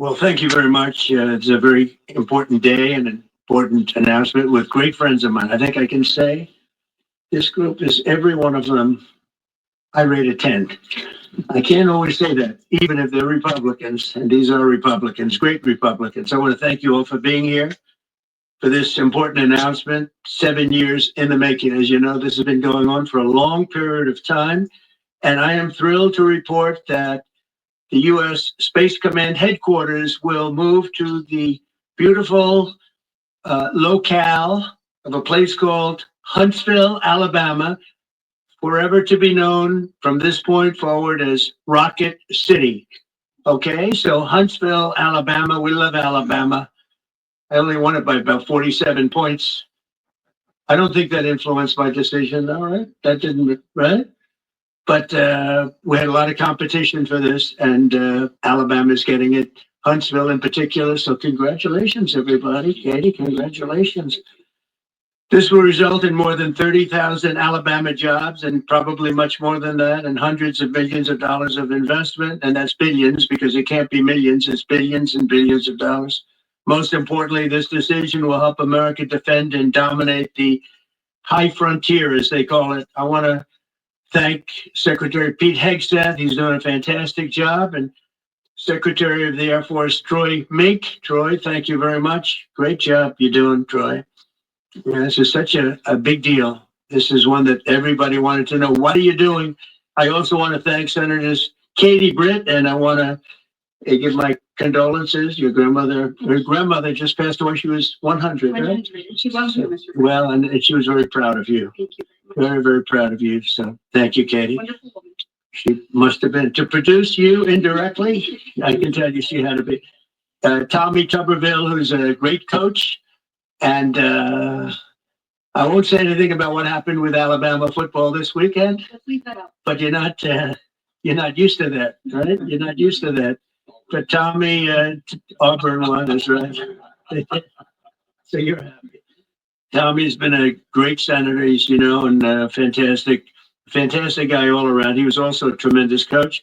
Well, thank you very much. It's a very important day and an important announcement with great friends of mine. I think I can say this group is every one of them. I rate a 10. I can't always say that, even if they're Republicans, and these are Republicans, great Republicans. I want to thank you all for being here for this important announcement. 7 years in the making. As you know, this has been going on for a long period of time. And I am thrilled to report that the U.S. Space Command headquarters will move to the beautiful locale of a place called Huntsville, Alabama, forever to be known from this point forward as Rocket City. Okay, so Huntsville, Alabama, we love Alabama. I only won it by about 47 points. I don't think that influenced my decision, all right? That didn't, right? But we had a lot of competition for this, and Alabama's getting it, Huntsville in particular. So congratulations, everybody. Katie, congratulations. This will result in more than 30,000 Alabama jobs and probably much more than that, and hundreds of millions of dollars of investment. And that's billions, because it can't be millions, it's billions and billions of dollars. Most importantly, this decision will help America defend and dominate the high frontier, as they call it. I want to thank Secretary Pete Hegseth. He's doing a fantastic job. And Secretary of the Air Force, Troy Mink. Troy, thank you very much. Great job you're doing, Troy. Yeah, this is such a big deal. This is one that everybody wanted to know. What are you doing? I also want to thank Senators Katie Britt, and I want to give my condolences. Your grandmother just passed away. She was 100, right? 100. She loves you, Mr. Well, and she was very proud of you. Thank you. Very, very proud of you. So thank you, Katie. Wonderful woman. She must have been to produce you indirectly. I can tell you she had to be. Tommy Tuberville, who's a great coach. And I won't say anything about what happened with Alabama football this weekend. Let's leave that out. But you're not used to that, right? You're not used to that. But Tommy, Auburn won, is right. So you're happy. Tommy's been a great senator, and fantastic guy all around. He was also a tremendous coach.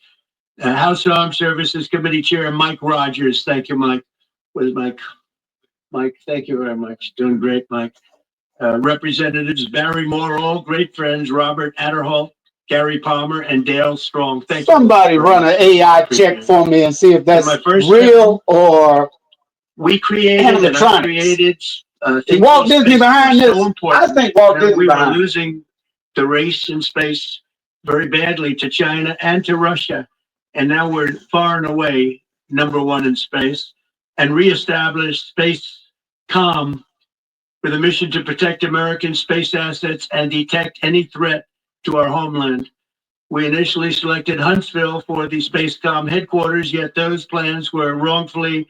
House Armed Services Committee Chair Mike Rogers. Thank you, Mike. Where's Mike? Mike, thank you very much. Doing great, Mike. Representatives Barry Morrill, great friends, Robert Adderholt, Gary Palmer, and Dale Strong. Thank you. Somebody run an AI check for me and see if that's real or we created animatronics. Walt Disney behind this? I think Walt Disney we behind were losing the race in space very badly to China and to Russia. And now we're far and away #1 in space, and reestablished SpaceCom with a mission to protect American space assets and detect any threat to our homeland. We initially selected Huntsville for the SpaceCom headquarters, yet those plans were wrongfully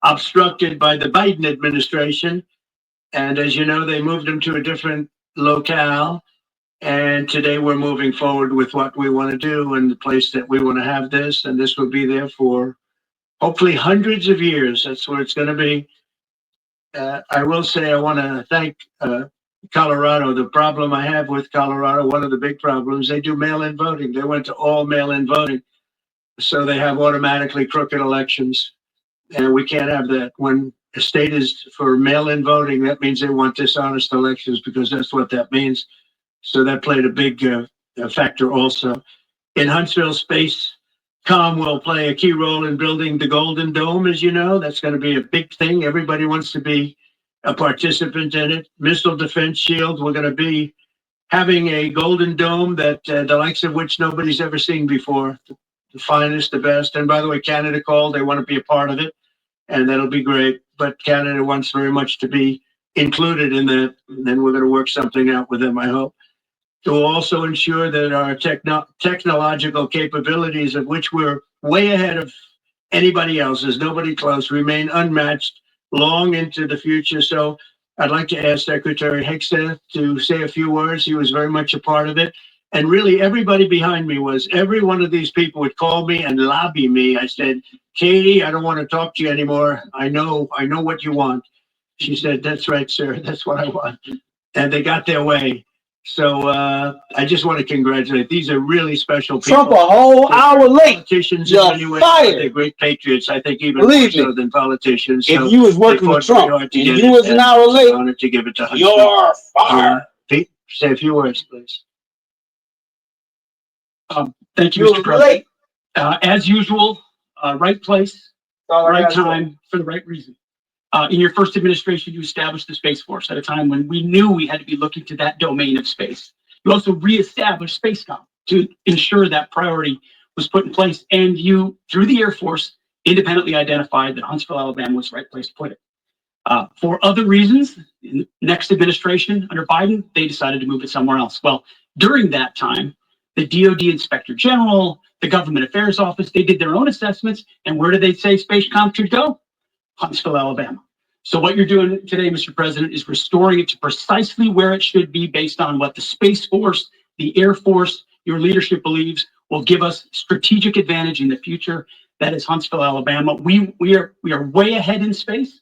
obstructed by the Biden administration. And as you know, they moved them to a different locale. And today we're moving forward with what we want to do and the place that we want to have this. And this will be there for hopefully hundreds of years. That's where it's going to be. I will say I want to thank Colorado. The problem I have with Colorado, one of the big problems, they do mail-in voting. They went to all mail-in voting. So they have automatically crooked elections. And we can't have that. When a state is for mail-in voting, that means they want dishonest elections, because that's what that means. So that played a big factor also. In Huntsville, SpaceCom will play a key role in building the Golden Dome, as you know. That's going to be a big thing. Everybody wants to be a participant in it. Missile Defense Shield, we're going to be having a Golden Dome that the likes of which nobody's ever seen before. The finest, the best. And by the way, Canada called. They want to be a part of it, and that'll be great. But Canada wants very much to be included in that. And then we're going to work something out with them, I hope. It will also ensure that our technological capabilities, of which we're way ahead of anybody else, there's nobody close, remain unmatched long into the future. So I'd like to ask Secretary Hegseth to say a few words. He was very much a part of it. And really, everybody behind me was. Every one of these people would call me and lobby me. I said, Katie, I don't want to talk to you anymore. I know what you want. She said, that's right, sir. That's what I want. And they got their way. So I just want to congratulate. These are really special people. Trump a whole hour late. Politicians, You're in many ways, fired. they're great patriots. I think even Believe more so me. than politicians. If So you was they working with fought very Trump hard and to get you it, was an and hour it's an late, honor to give it to Huntsville. you're fired. Pete, say a few words, please. Thank you, You Mr. was President. late. As usual, right place, That's all I right gotta say. time, for the right reason. In your first administration, you established the Space Force at a time when we knew we had to be looking to that domain of space. You also reestablished SpaceCom to ensure that priority was put in place. And you, through the Air Force, independently identified that Huntsville, Alabama was the right place to put it. For other reasons, in the next administration under Biden, they decided to move it somewhere else. Well, during that time, the DoD Inspector General, the Government Affairs Office, they did their own assessments. And where did they say SpaceCom should go? Huntsville, Alabama. So what you're doing today, Mr. President, is restoring it to precisely where it should be based on what the Space Force, the Air Force, your leadership believes will give us strategic advantage in the future. That is Huntsville, Alabama. We are way ahead in space,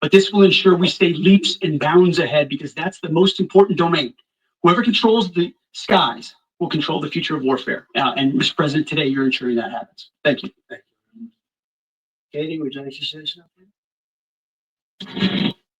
but this will ensure we stay leaps and bounds ahead because that's the most important domain. Whoever controls the skies will control the future of warfare. And Mr. President, today you're ensuring that happens. Thank you. Thank you. Katie, would you like to say something?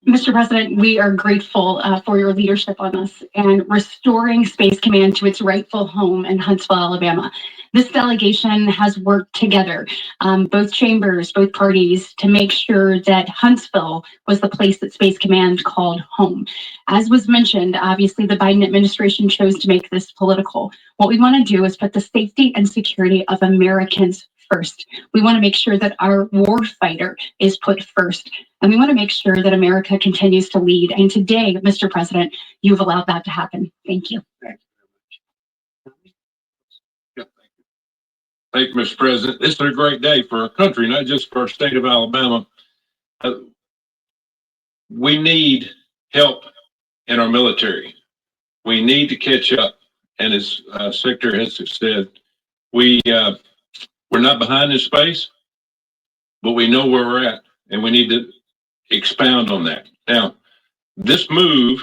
Mr. President, we are grateful for your leadership on this and restoring Space Command to its rightful home in Huntsville, Alabama. This delegation has worked together, both chambers, both parties, to make sure that Huntsville was the place that Space Command called home. As was mentioned, obviously the Biden administration chose to make this political. What we want to do is put the safety and security of Americans first. We want to make sure that our war fighter is put first. And we want to make sure that America continues to lead. And today, Mr. President, you've allowed that to happen. Thank you. Thank you very much. Thank you, Mr. President. This is a great day for our country, not just for our state of Alabama. We need help in our military. We need to catch up. And as Secretary has said, we're not behind in space, but we know where we're at, and we need to expound on that. Now, this move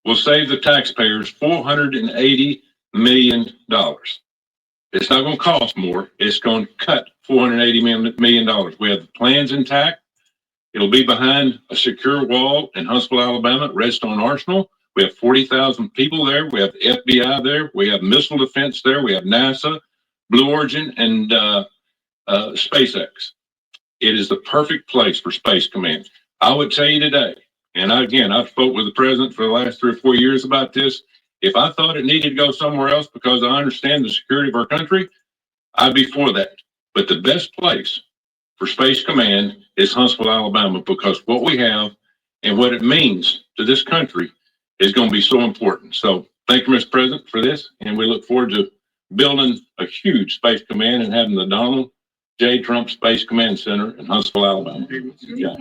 will save the taxpayers $480 million. It's not going to cost more. It's going to cut $480 million. We have the plans intact. It'll be behind a secure wall in Huntsville, Alabama, at Redstone Arsenal. We have 40,000 people there. We have the FBI there. We have missile defense there. We have NASA, Blue Origin, and SpaceX. It is the perfect place for Space Command. I would tell you today, and again, I've spoke with the president for the last 3 or 4 years about this. If I thought it needed to go somewhere else because I understand the security of our country, I'd be for that. But the best place for Space Command is Huntsville, Alabama, because what we have and what it means to this country is going to be so important. So thank you, Mr. President, for this. And we look forward to building a huge Space Command and having the Donald J. Trump Space Command Center in Huntsville, Alabama. Yeah.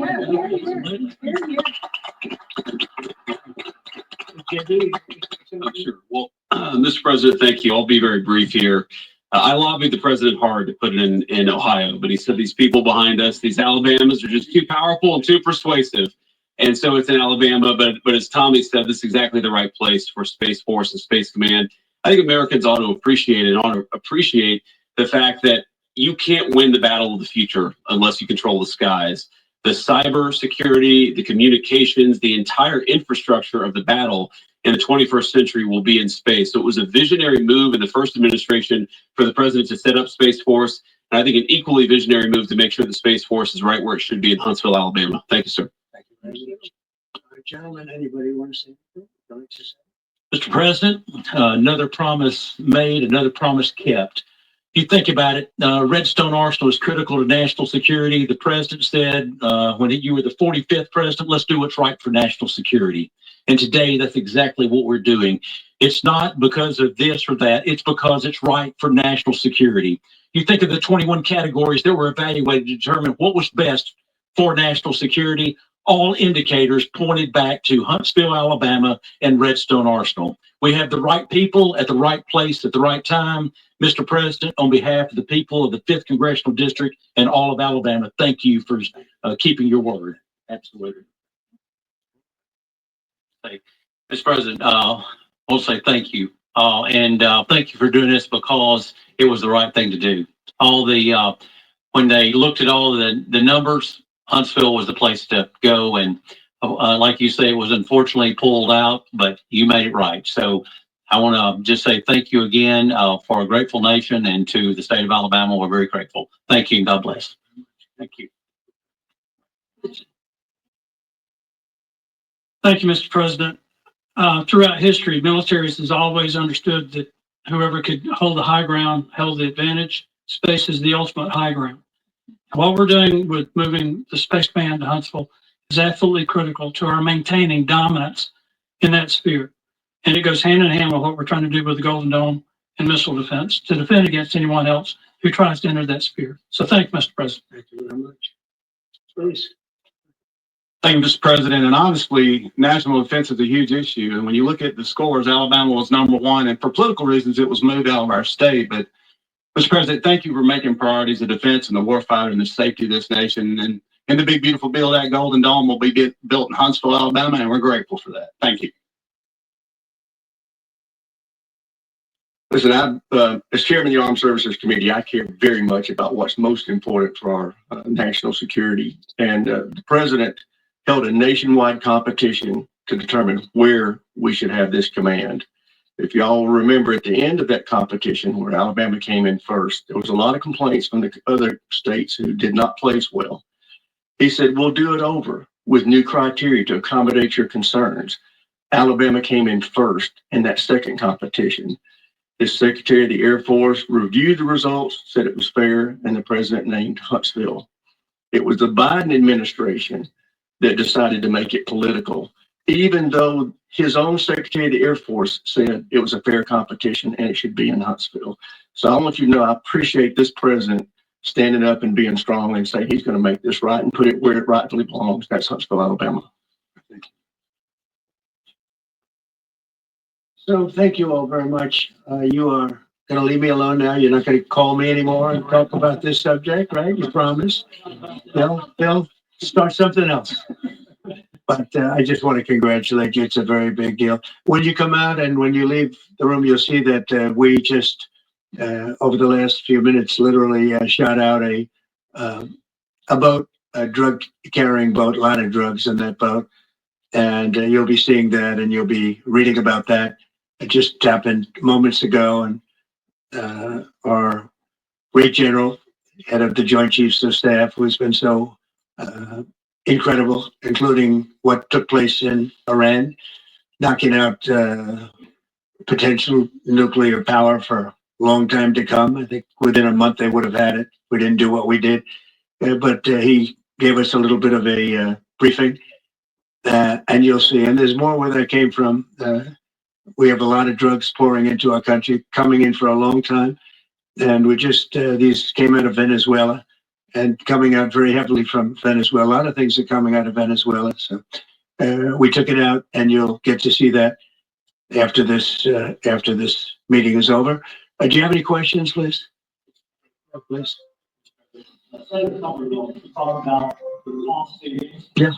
Sure. Well, Mr. President, thank you. I'll be very brief here. I lobbied the president hard to put it in Ohio, but he said these people behind us, these Alabamas, are just too powerful and too persuasive. And so it's in Alabama, but as Tommy said, this is exactly the right place for Space Force and Space Command. I think Americans ought to appreciate the fact that you can't win the battle of the future unless you control the skies. The cyber security, the communications, the entire infrastructure of the battle in the 21st century will be in space. So it was a visionary move in the first administration for the president to set up Space Force. And I think an equally visionary move to make sure the Space Force is right where it should be in Huntsville, Alabama. Thank you, sir. Thank you very much. Gentlemen, anybody want to say anything? Mr. President, another promise made, another promise kept. If you think about it, Redstone Arsenal is critical to national security. The president said when you were the 45th president, let's do what's right for national security. And today, that's exactly what we're doing. It's not because of this or that. It's because it's right for national security. You think of the 21 categories that were evaluated to determine what was best for national security. All indicators pointed back to Huntsville, Alabama, and Redstone Arsenal. We have the right people at the right place at the right time. Mr. President, on behalf of the people of the 5th Congressional District and all of Alabama, thank you for keeping your word. Absolutely. Mr. President, want to say thank you. And thank you for doing this because it was the right thing to do. When they looked at all the numbers, Huntsville was the place to go. And like you say, it was unfortunately pulled out, but you made it right. So I want to just say thank you again for a grateful nation, and to the state of Alabama. We're very grateful. Thank you and God bless. Thank you. Thank you, Mr. President. Throughout history, militaries has always understood that whoever could hold the high ground held the advantage. Space is the ultimate high ground. What we're doing with moving the Space Command to Huntsville is absolutely critical to our maintaining dominance in that sphere. And it goes hand in hand with what we're trying to do with the Golden Dome and missile defense to defend against anyone else who tries to enter that sphere. So thank you, Mr. President. Thank you very much. Please. Thank you, Mr. President. And honestly, national defense is a huge issue. And when you look at the scores, Alabama was #1. And for political reasons, it was moved out of our state. But Mr. President, thank you for making priorities of defense and the warfighter and the safety of this nation. And the big, beautiful bill, that Golden Dome will be built in Huntsville, Alabama. And we're grateful for that. Thank you. Listen, as chairman of the Armed Services Committee, I care very much about what's most important for our national security. And the president held a nationwide competition to determine where we should have this command. If y'all remember, at the end of that competition, where Alabama came in first, there was a lot of complaints from the other states who did not place well. He said, we'll do it over with new criteria to accommodate your concerns. Alabama came in first in that second competition. The Secretary of the Air Force reviewed the results, said it was fair, and the president named Huntsville. It was the Biden administration that decided to make it political, even though his own Secretary of the Air Force said it was a fair competition and it should be in Huntsville. So I want you to know I appreciate this president standing up and being strong and say he's going to make this right and put it where it rightfully belongs. That's Huntsville, Alabama. So thank you all very much. You are going to leave me alone now. You're not going to call me anymore and talk about this subject, right? You promise? They'll start something else. But I just want to congratulate you. It's a very big deal. When you come out and when you leave the room, you'll see that we just, over the last few minutes, literally shot out a boat, a drug carrying boat, a lot of drugs in that boat. And you'll be seeing that and you'll be reading about that. It just happened moments ago. And our great general, head of the Joint Chiefs of Staff, who's been so incredible, including what took place in Iran, knocking out potential nuclear power for a long time to come. I think within a month they would have had it. We didn't do what we did. But he gave us a little bit of a briefing. And you'll see, and there's more where that came from. We have a lot of drugs pouring into our country, coming in for a long time. And we just, these came out of Venezuela and coming out very heavily from Venezuela. A lot of things are coming out of Venezuela. So we took it out, and you'll get to see that after this meeting is over. Do you have any questions, Liz? Oh, please. Yeah.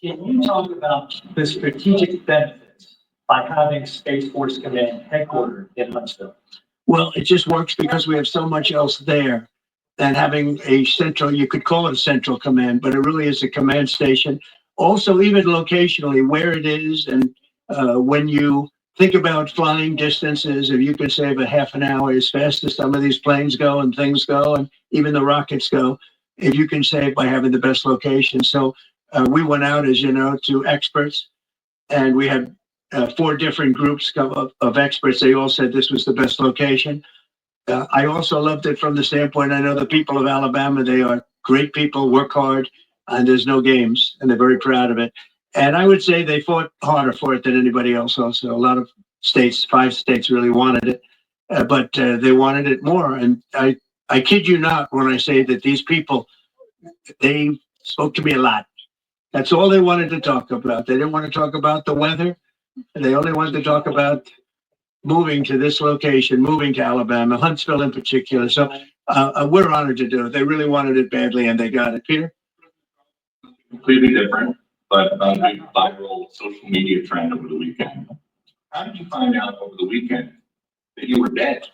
Can you talk about the strategic benefits by having Space Force Command headquartered in Huntsville? Well, it just works because we have so much else there than having a central, you could call it a central command, but it really is a command station. Also, even locationally, where it is, and when you think about flying distances, if you can save a half an hour as fast as some of these planes go and things go, and even the rockets go, if you can save by having the best location. So we went out, as you know, to experts, and we had 4 different groups of experts. They all said this was the best location. I also loved it from the standpoint, I know the people of Alabama, they are great people, work hard, and there's no games, and they're very proud of it. And I would say they fought harder for it than anybody else also. A lot of states, 5 states really wanted it, but they wanted it more. And I kid you not when I say that these people, they spoke to me a lot. That's all they wanted to talk about. They didn't want to talk about the weather. They only wanted to talk about moving to this location, moving to Alabama, Huntsville in particular. So we're honored to do it. They really wanted it badly, and they got it. Peter? Completely different. but about a big viral social media trend over the weekend. How did you find out over the weekend that you were dead?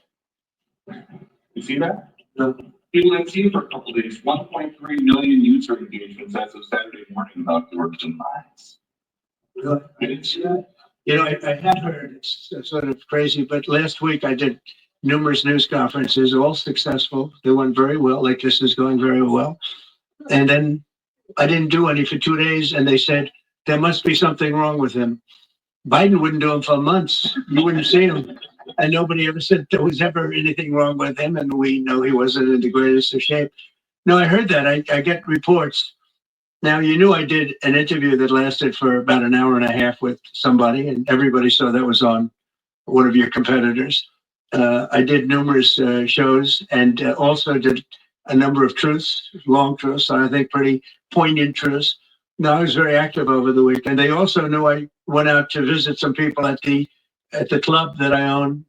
You see that? No. People didn't see you for a couple of days. 1.3 million user engagements as of Saturday morning about your demise. Really? I didn't see that. You know, I had heard, it's sort of crazy, but last week I did numerous news conferences, all successful. They went very well, like this is going very well. And then I didn't do any for 2 days, and they said, there must be something wrong with him. Biden wouldn't do them for months. You wouldn't see him. And nobody ever said there was ever anything wrong with him, and we know he wasn't in the greatest of shape. No, I heard that. I get reports. Now, you knew I did an interview that lasted for about an hour and a half with somebody, and everybody saw that was on one of your competitors. I did numerous shows and also did a number of truths, long truths, and I think pretty poignant truths. No, I was very active over the weekend. They also knew I went out to visit some people at the club that I own,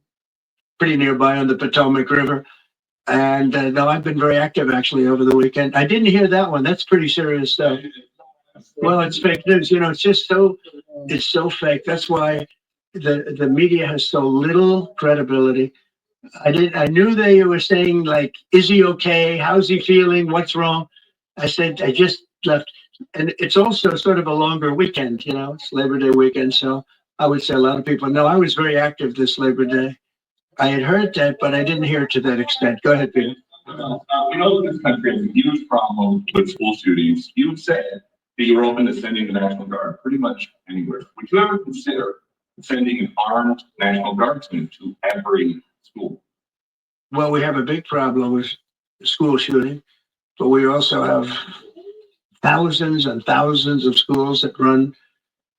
pretty nearby on the Potomac River. And no, I've been very active actually over the weekend. I didn't hear that one. That's pretty serious stuff. Well, it's fake news. You know, it's just it's so fake. That's why the media has so little credibility. I knew they were saying like, is he okay? How's he feeling? What's wrong? I said, I just left. And it's also sort of a longer weekend, you know, it's Labor Day weekend. So I would say a lot of people know I was very active this Labor Day. I had heard that, but I didn't hear it to that extent. Go ahead, Peter. We know that this country has a huge problem with school shootings. You said that you were open to sending the National Guard pretty much anywhere. Would you ever consider sending an armed National Guardsman to every school? Well, we have a big problem with school shooting, but we also have thousands and thousands of schools that run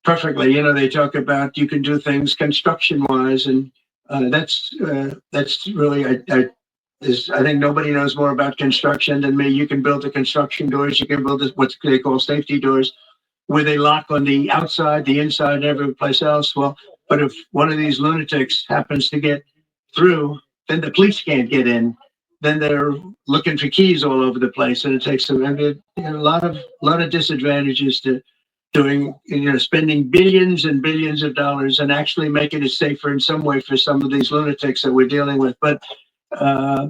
perfectly. You know, they talk about you can do things construction-wise, and that's really I think nobody knows more about construction than me. You can build the construction doors. You can build what they call safety doors, where they lock on the outside, the inside, and every place else. Well, but if one of these lunatics happens to get through, then the police can't get in. Then they're looking for keys all over the place, and it takes a lot of disadvantages to doing, you know, spending billions and billions of dollars and actually making it safer in some way for some of these lunatics that we're dealing with. But I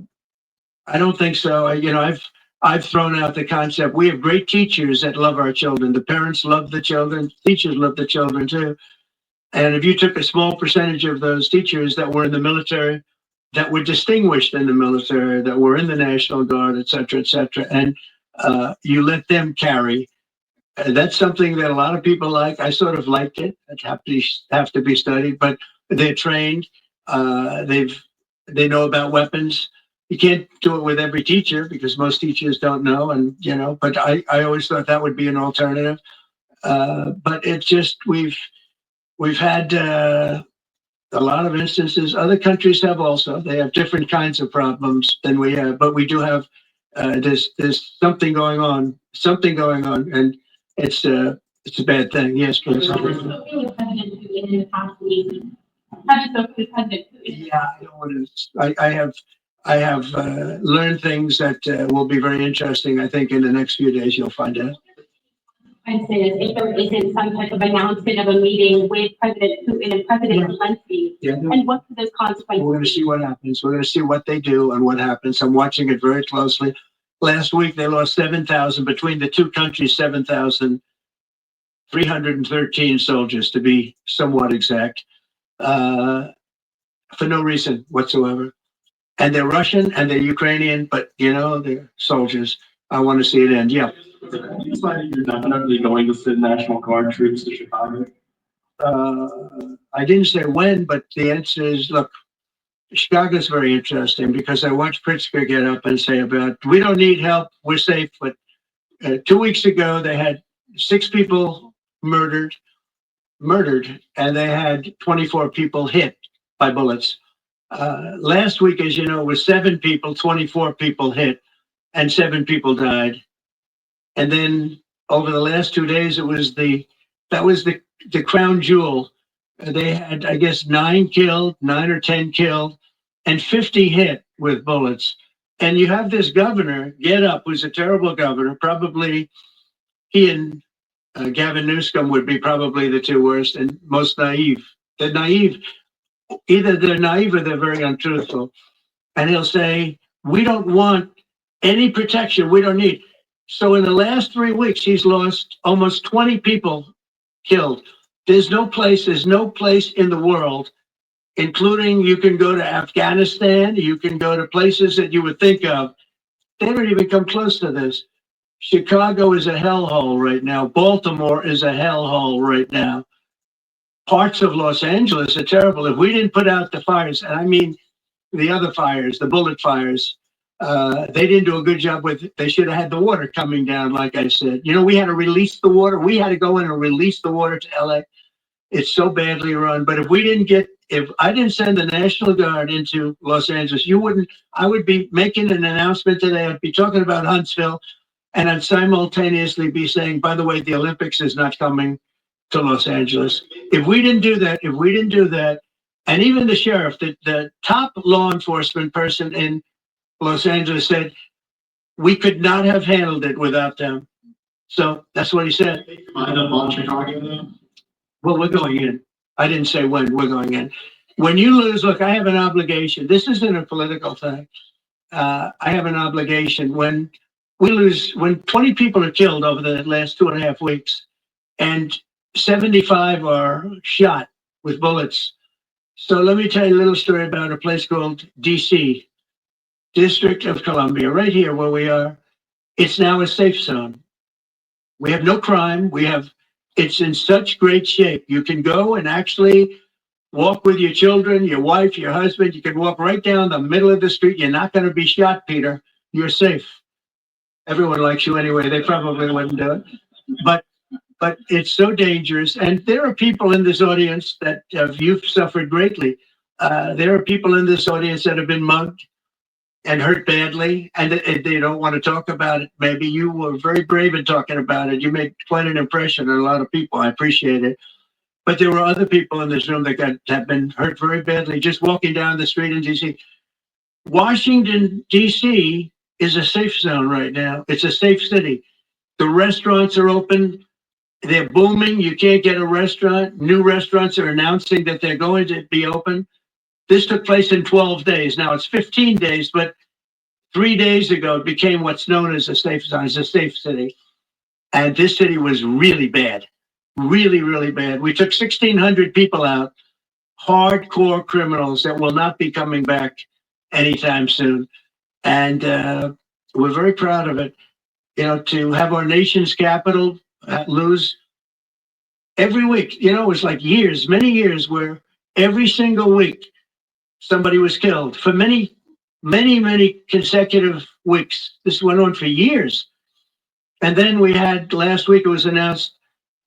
don't think so. You know, I've thrown out the concept. We have great teachers that love our children. The parents love the children. Teachers love the children too. And if you took a small percentage of those teachers that were in the military, that were distinguished in the military, that were in the National Guard, et cetera, and you let them carry. That's something that a lot of people like. I sort of liked it. It have to be studied, but they're trained. They know about weapons. You can't do it with every teacher because most teachers don't know, and you know. But I always thought that would be an alternative. But it's just we've had a lot of instances. Other countries have also. They have different kinds of problems than we have, but we do have. There's something going on, and it's a bad thing. Yes, please. Yeah, I don't want to. I have learned things that will be very interesting. I think in the next few days you'll find out. I'd say if there isn't some type of announcement of a meeting with President Putin and President Zelensky, and what could those consequences? We're going to see what happens. We're going to see what they do and what happens. I'm watching it very closely. Last week they lost 7,000 between the two countries. 7,313 soldiers, to be somewhat exact, for no reason whatsoever. And they're Russian and they're Ukrainian, but you know, they're soldiers. I want to see it end. Yeah. You decided you're definitely going to send National Guard troops to Chicago? I didn't say when, but the answer is, look, Chicago's very interesting because I watched Pritzker get up and say about, we don't need help, we're safe. But 2 weeks ago, they had 6 people murdered, and they had 24 people hit by bullets. Last week, as you know, was 7 people, 24 people hit, and 7 people died. And then over the last 2 days, that was the crown jewel. They had, I guess, 9 or 10 killed, and 50 hit with bullets. And you have this governor get up, who's a terrible governor. Probably he and Gavin Newsom would be probably the two worst and most naive. They're naive. Either they're naive or they're very untruthful. And he'll say, we don't want any protection. We don't need. So in the last 3 weeks, he's lost almost 20 people killed. There's no place in the world, including you can go to Afghanistan, you can go to places that you would think of. They don't even come close to this. Chicago is a hellhole right now. Baltimore is a hellhole right now. Parts of Los Angeles are terrible. If we didn't put out the fires, and I mean the other fires, the bullet fires, they didn't do a good job with it. They should have had the water coming down, like I said. You know, we had to release the water. We had to go in and release the water to LA. It's so badly run. But if I didn't send the National Guard into Los Angeles, I would be making an announcement today. I'd be talking about Huntsville, and I'd simultaneously be saying, by the way, the Olympics is not coming to Los Angeles. If we didn't do that, and even the sheriff, the top law enforcement person in Los Angeles said, we could not have handled it without them. So that's what he said. Mind up on Chicago though? Well, we're going in. I didn't say when, we're going in. When you lose, look, I have an obligation. This isn't a political thing. I have an obligation. When we lose, when 20 people are killed over the last 2.5 weeks, and 75 are shot with bullets. So let me tell you a little story about a place called DC, District of Columbia, right here where we are. It's now a safe zone. We have no crime. It's in such great shape. You can go and actually walk with your children, your wife, your husband. You can walk right down the middle of the street. You're not going to be shot, Peter. You're safe. Everyone likes you anyway. They probably wouldn't do it. But it's so dangerous. And there are people in this audience that you've suffered greatly. There are people in this audience that have been mugged and hurt badly, and they don't want to talk about it. Maybe you were very brave in talking about it. You made quite an impression on a lot of people. I appreciate it. But there were other people in this room that have been hurt very badly just walking down the street in DC. Washington, DC is a safe zone right now. It's a safe city. The restaurants are open. They're booming. You can't get a restaurant. New restaurants are announcing that they're going to be open. This took place in 12 days. Now it's 15 days, but 3 days ago, it became what's known as a safe zone. It's a safe city. And this city was really bad, really, really bad. We took 1,600 people out, hardcore criminals that will not be coming back anytime soon. And we're very proud of it. You know, to have our nation's capital lose every week, you know, it was like years, many years where every single week somebody was killed for many consecutive weeks. This went on for years. And then we had last week, it was announced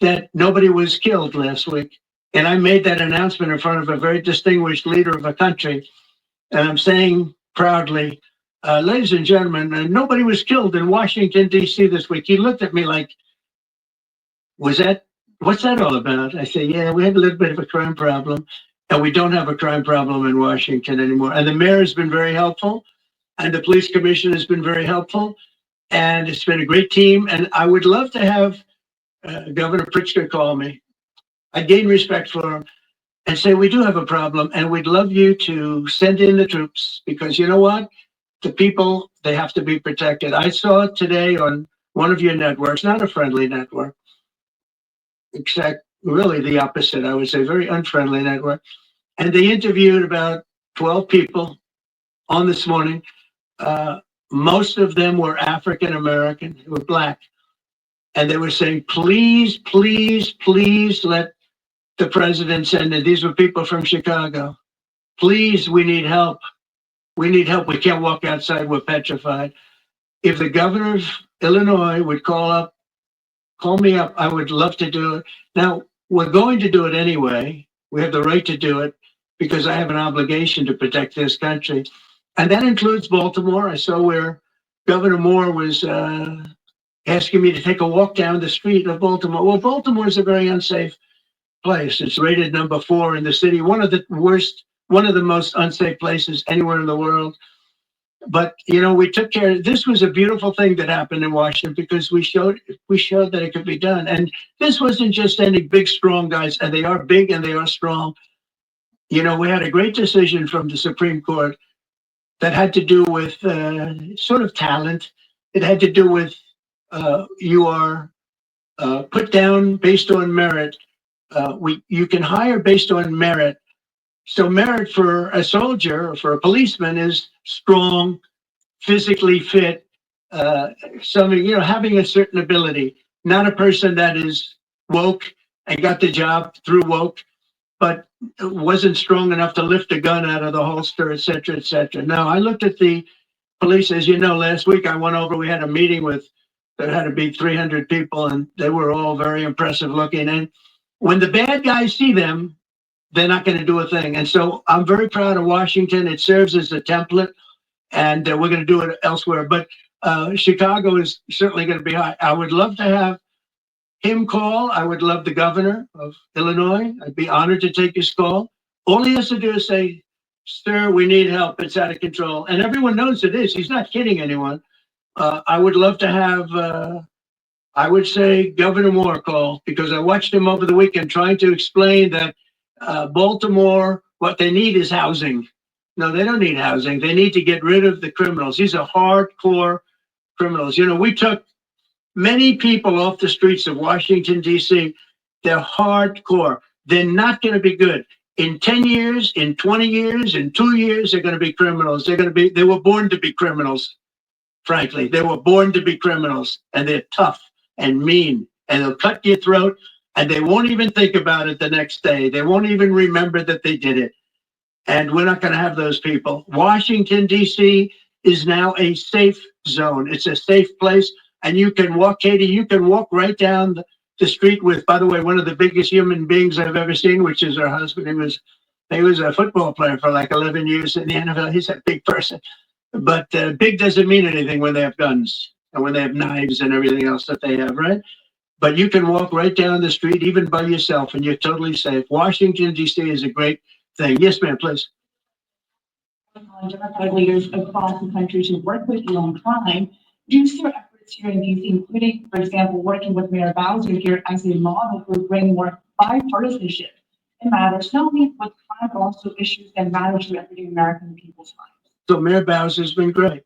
that nobody was killed last week. And I made that announcement in front of a very distinguished leader of a country. And I'm saying proudly, ladies and gentlemen, nobody was killed in Washington, D.C. this week. He looked at me like, what's that all about? I say, yeah, we had a little bit of a crime problem, and we don't have a crime problem in Washington anymore. And the mayor has been very helpful, and the police commission has been very helpful, and it's been a great team. And I would love to have Governor Pritzker call me. I gain respect for him and say, we do have a problem, and we'd love you to send in the troops, because you know what? The people, they have to be protected. I saw it today on one of your networks, not a friendly network, except really the opposite, I would say, very unfriendly network. And they interviewed about 12 people on this morning. Most of them were African American, who were Black. And they were saying, please, please, please let the president send it. These were people from Chicago. Please, we need help. We need help. We can't walk outside. We're petrified. If the governor of Illinois would call me up, I would love to do it. Now, we're going to do it anyway. We have the right to do it because I have an obligation to protect this country. And that includes Baltimore. I saw where Governor Moore was asking me to take a walk down the street of Baltimore. Well, Baltimore is a very unsafe place. It's rated number 4 in the city, one of the most unsafe places anywhere in the world. But, you know, we took care. This was a beautiful thing that happened in Washington because we showed that it could be done. And this wasn't just any big, strong guys, and they are big and they are strong. You know, we had a great decision from the Supreme Court that had to do with sort of talent. It had to do with you are put down based on merit. You can hire based on merit. So merit for a soldier or for a policeman is strong, physically fit, somebody, you know, having a certain ability, not a person that is woke and got the job through woke, but wasn't strong enough to lift a gun out of the holster, et cetera, et cetera. Now, I looked at the police, as you know, last week I went over, we had a meeting with, there had to be 300 people, and they were all very impressive looking. And when the bad guys see them, they're not going to do a thing. And so I'm very proud of Washington. It serves as a template, and we're going to do it elsewhere. But Chicago is certainly going to be high. I would love to have him call. I would love the governor of Illinois. I'd be honored to take his call. All he has to do is say, sir, we need help. It's out of control. And everyone knows it is. He's not kidding anyone. I would love to have, I would say, Governor Moore call, because I watched him over the weekend trying to explain that Baltimore, what they need is housing. No, they don't need housing. They need to get rid of the criminals. These are hardcore criminals. You know, we took many people off the streets of Washington, D.C. They're hardcore. They're not going to be good. In 10 years, in 20 years, in 2 years, they're going to be criminals. They were born to be criminals, frankly. They were born to be criminals, and they're tough and mean, and they'll cut your throat, and they won't even think about it the next day. They won't even remember that they did it. And we're not going to have those people. Washington, D.C. is now a safe zone. It's a safe place. And you can walk, Katie, you can walk right down the street with, by the way, one of the biggest human beings I've ever seen, which is her husband. He was a football player for like 11 years in the NFL. He's a big person. But big doesn't mean anything when they have guns and when they have knives and everything else that they have, right? But you can walk right down the street, even by yourself, and you're totally safe. Washington, D.C. is a great thing. Yes, ma'am, please. Democratic leaders across the country to work with you on crime. Do you see your efforts here in DC, including, for example, working with Mayor Bowser here as a model for bringing more bipartisanship in matters, not only with crime, but also issues that matter to everyday American people's lives? So Mayor Bowser's been great.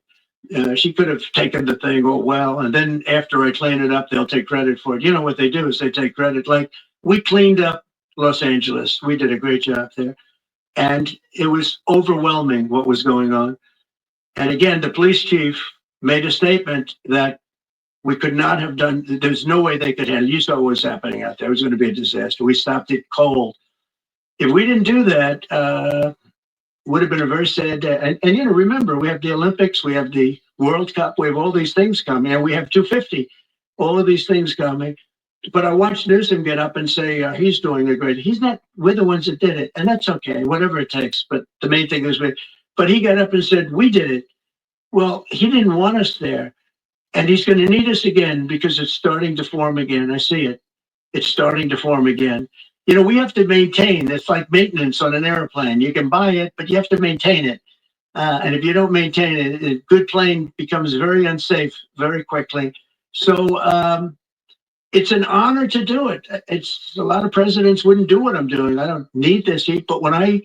She could have taken the thing, oh, well, and then after I clean it up, they'll take credit for it. You know what they do is they take credit. Like, we cleaned up Los Angeles. We did a great job there. And it was overwhelming what was going on. And again, the police chief made a statement that we could not have done, there's no way they could handle. You saw what was happening out there. It was going to be a disaster. We stopped it cold. If we didn't do that, would have been a very sad day. And you know, remember, we have the Olympics, we have the World Cup, we have all these things coming, and we have 250, all of these things coming. But I watched Newsom get up and say he's doing a great. He's not. We're the ones that did it, and that's okay, whatever it takes. But the main thing is But he got up and said we did it. Well, he didn't want us there, and he's going to need us again because it's starting to form again. I see it. It's starting to form again. You know, we have to maintain. It's like maintenance on an airplane. You can buy it, but you have to maintain it. And if you don't maintain it, a good plane becomes very unsafe very quickly. So it's an honor to do it. It's a lot of presidents wouldn't do what I'm doing. I don't need this heat. But when I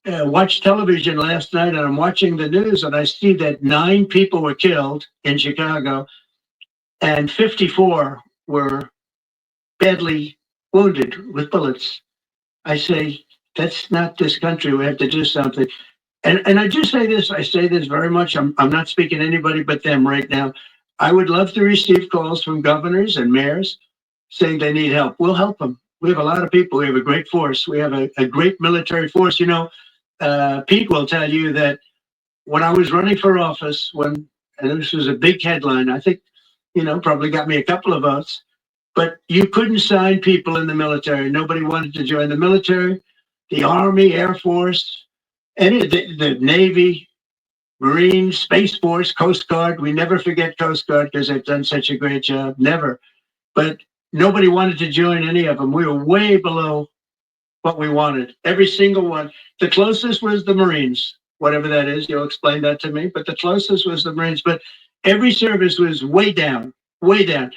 watched television last night and I'm watching the news and I see that 9 people were killed in Chicago and 54 were badly wounded with bullets, I say, that's not this country. We have to do something. And I do say this, I say this very much. I'm not speaking to anybody but them right now. I would love to receive calls from governors and mayors saying they need help. We'll help them. We have a lot of people. We have a great force. We have a great military force. You know, Pete will tell you that when I was running for office, and this was a big headline, I think, you know, probably got me a couple of votes, but you couldn't sign people in the military. Nobody wanted to join the military, the Army, Air Force, the Navy, Marines, Space Force, Coast Guard. We never forget Coast Guard because they've done such a great job. Never. But nobody wanted to join any of them. We were way below what we wanted. Every single one. The closest was the Marines. whatever that is. You'll explain that to me. But the closest was the Marines. But every service was way down, way down.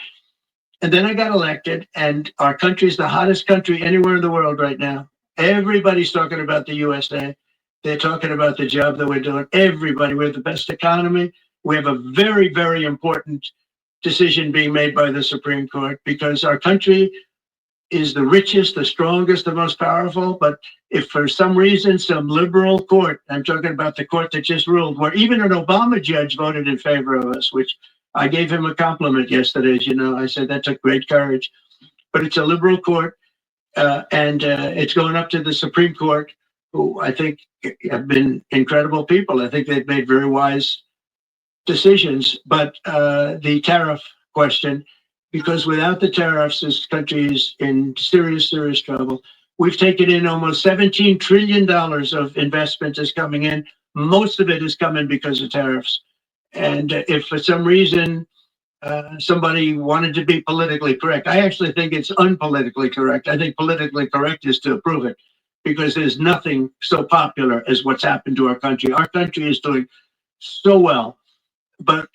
And then I got elected, and our country's the hottest country anywhere in the world right now. Everybody's talking about the USA. They're talking about the job that we're doing. Everybody, we have the best economy. We have a very, very important decision being made by the Supreme Court because our country is the richest, the strongest, the most powerful. But if for some reason, some liberal court, I'm talking about the court that just ruled, where even an Obama judge voted in favor of us, which I gave him a compliment yesterday, as you know. I said that took great courage. But it's a liberal court, and it's going up to the Supreme Court, who I think have been incredible people. I think they've made very wise decisions. But the tariff question, because without the tariffs, this country is in serious, serious trouble. We've taken in almost $17 trillion of investment is coming in. Most of it is coming because of tariffs. And if for some reason somebody wanted to be politically correct, I actually think it's unpolitically correct. I think politically correct is to approve it because there's nothing so popular as what's happened to our country. Our country is doing so well. But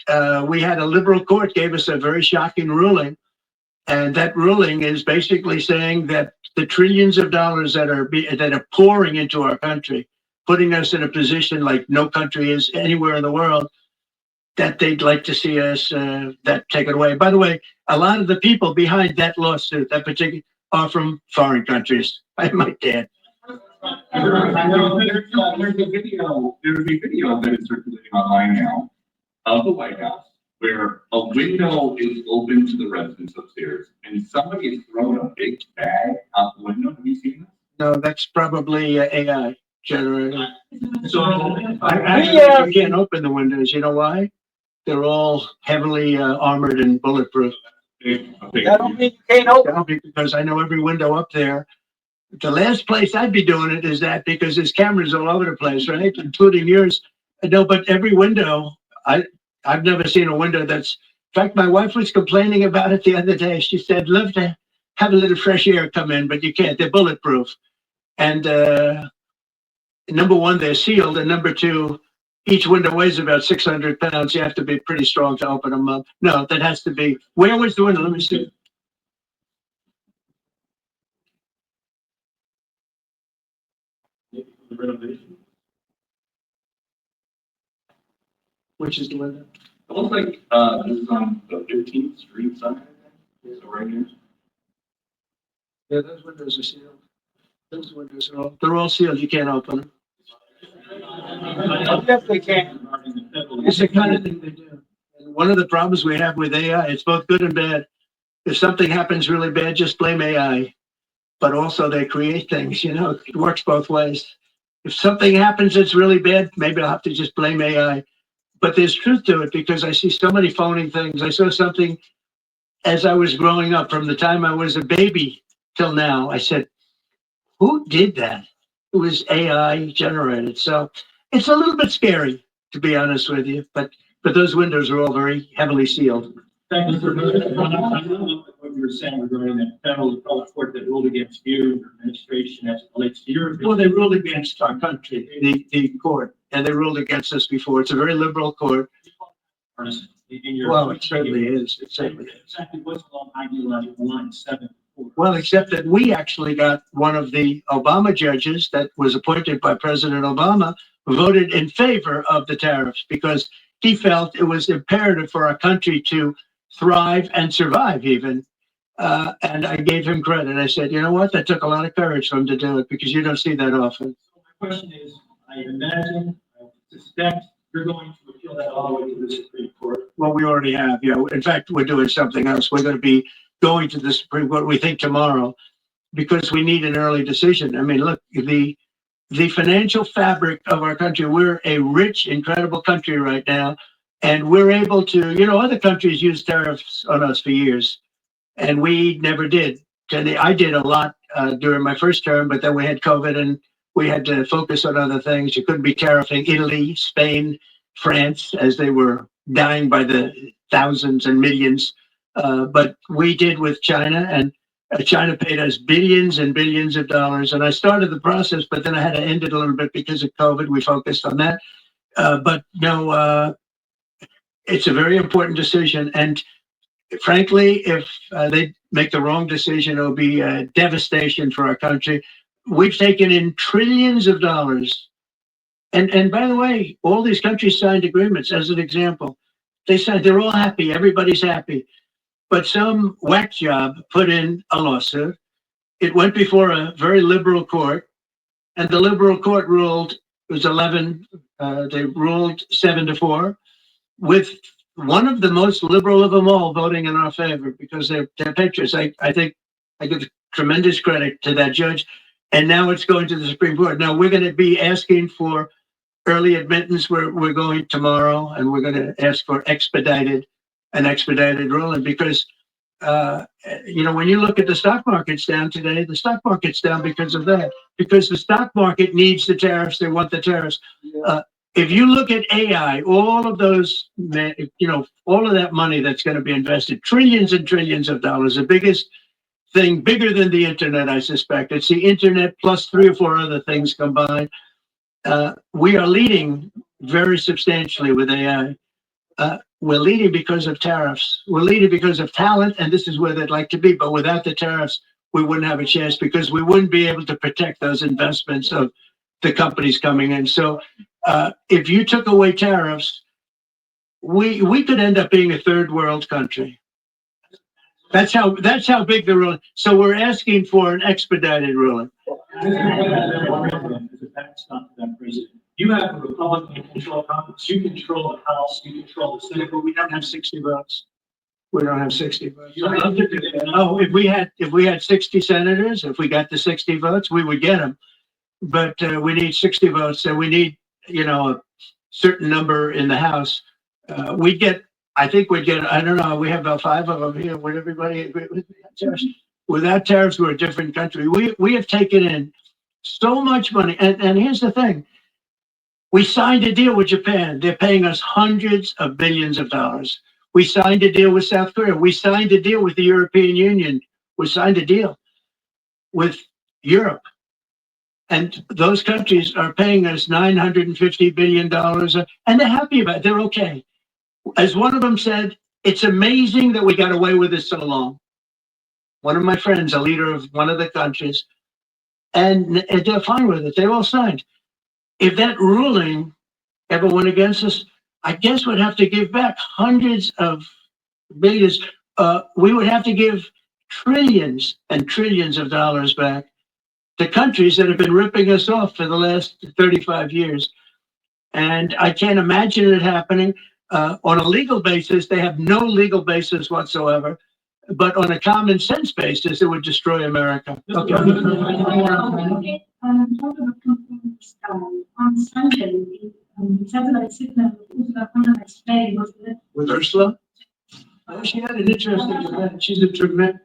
we had a liberal court gave us a very shocking ruling. And that ruling is basically saying that the trillions of dollars that are pouring into our country, putting us in a position like no country is anywhere in the world, that they'd like to see us that taken away. By the way, a lot of the people behind that lawsuit, that particular, are from foreign countries. I might add. There's a video that is circulating online now of the White House where a window is open to the residents upstairs and somebody has thrown a big bag out the window. Have you seen this? No, that's probably AI generated. So I can't open the windows. You know why? They're all heavily armored and bulletproof. That don't mean you can't open. No, because I know every window up there. The last place I'd be doing it is that because there's cameras all over the place, right? Including yours. No, but every window, I've never seen a window that's, in fact, my wife was complaining about it the other day. She said, love to have a little fresh air come in, but you can't. They're bulletproof. And number one, they're sealed. And number two, each window weighs about 600 pounds. You have to be pretty strong to open them up. No, that has to be. Where was the window? Let me see. Which is the window? It looks like this is on the 15th Street side. So right here. Yeah, those windows are sealed. Those windows are they're all sealed. You can't open them. I definitely can't. It's the kind of thing they do. And one of the problems we have with AI, it's both good and bad. If something happens really bad, just blame AI. But also they create things, you know, it works both ways. If something happens that's really bad, maybe I'll have to just blame AI. But there's truth to it because I see so many phony things. I saw something as I was growing up from the time I was a baby till now. I said, who did that? It was AI generated. So it's a little bit scary, to be honest with you. But those windows are all very heavily sealed. Thank you for what you were saying regarding that federal appellate court that ruled against you, your administration, as it relates to your. Well, they ruled against our country, the court, and they ruled against us before. It's a very liberal court. Well, it certainly is. It certainly is. Exactly what's along ideological line 7. Well, except that we actually got one of the Obama judges that was appointed by President Obama voted in favor of the tariffs because he felt it was imperative for our country to thrive and survive even. And I gave him credit. I said, you know what? That took a lot of courage for him to do it because you don't see that often. So my question is, I imagine, I suspect you're going to appeal that all the way to the Supreme Court. Well, we already have. Yeah. In fact, we're doing something else. We're going to be going to the Supreme Court, we think, tomorrow because we need an early decision. I mean, look, the financial fabric of our country, we're a rich, incredible country right now. And we're able to, you know, other countries use tariffs on us for years, and we never did. And I did a lot during my first term, but then we had COVID and we had to focus on other things. You couldn't be tariffing Italy, Spain, France, as they were dying by the thousands and millions. But we did with China, and China paid us billions and billions of dollars, and I started the process, but then I had to end it a little bit because of COVID. We focused on that. But no, it's a very important decision. And frankly, if they make the wrong decision, it'll be a devastation for our country. We've taken in trillions of dollars. And by the way, all these countries signed agreements. As an example, they're all happy. Everybody's happy. But some whack job put in a lawsuit. It went before a very liberal court, and the liberal court ruled, it was 11, they ruled 7-4, with one of the most liberal of them all voting in our favor because they're patriots. I think I give tremendous credit to that judge. And now it's going to the Supreme Court. Now we're going to be asking for early admittance. We're going tomorrow, and we're going to ask for an expedited ruling because, when you look at the stock market's down today, the stock market's down because of that, because the stock market needs the tariffs. They want the tariffs. If you look at AI, all of those, all of that money that's going to be invested, trillions and trillions of dollars, the biggest thing, bigger than the internet, I suspect. It's the internet plus 3 or 4 other things combined. We are leading very substantially with AI. We're leading because of tariffs. We're leading because of talent, and this is where they'd like to be. But without the tariffs, we wouldn't have a chance because we wouldn't be able to protect those investments of the companies coming in. So if you took away tariffs, we could end up being a third world country. That's how big the ruling. So we're asking for an expedited ruling. As a backstop to that, President, you have a Republican control Congress. You control the House. You control the Senate, but We don't have 60 votes. We don't have 60 votes. You don't have to do that. Oh, if we had 60 senators, if we got the 60 votes, we would get them. But we need 60 votes, so we need, a certain number in the House. I think we'd get, I don't know, we have about 5 of them here. Would everybody agree with tariffs? Without tariffs, we're a different country. We have taken in so much money. And here's the thing. We signed a deal with Japan. They're paying us hundreds of billions of dollars. We signed a deal with South Korea. We signed a deal with the European Union. We signed a deal with Europe. And those countries are paying us $950 billion. And they're happy about it. They're okay. As one of them said, it's amazing that we got away with this so long. One of my friends, a leader of one of the countries, and they're fine with it. They all signed. If that ruling ever went against us, I guess we'd have to give back hundreds of billions. We would have to give trillions and trillions of dollars back to countries that have been ripping us off for the last 35 years. And I can't imagine it happening. On a legal basis, they have no legal basis whatsoever. But on a common sense basis, it would destroy America. Okay. On Sunday, the satellite signal with Ursula von der Leyen was lit. With Ursula? Oh, she had an interesting event. She's a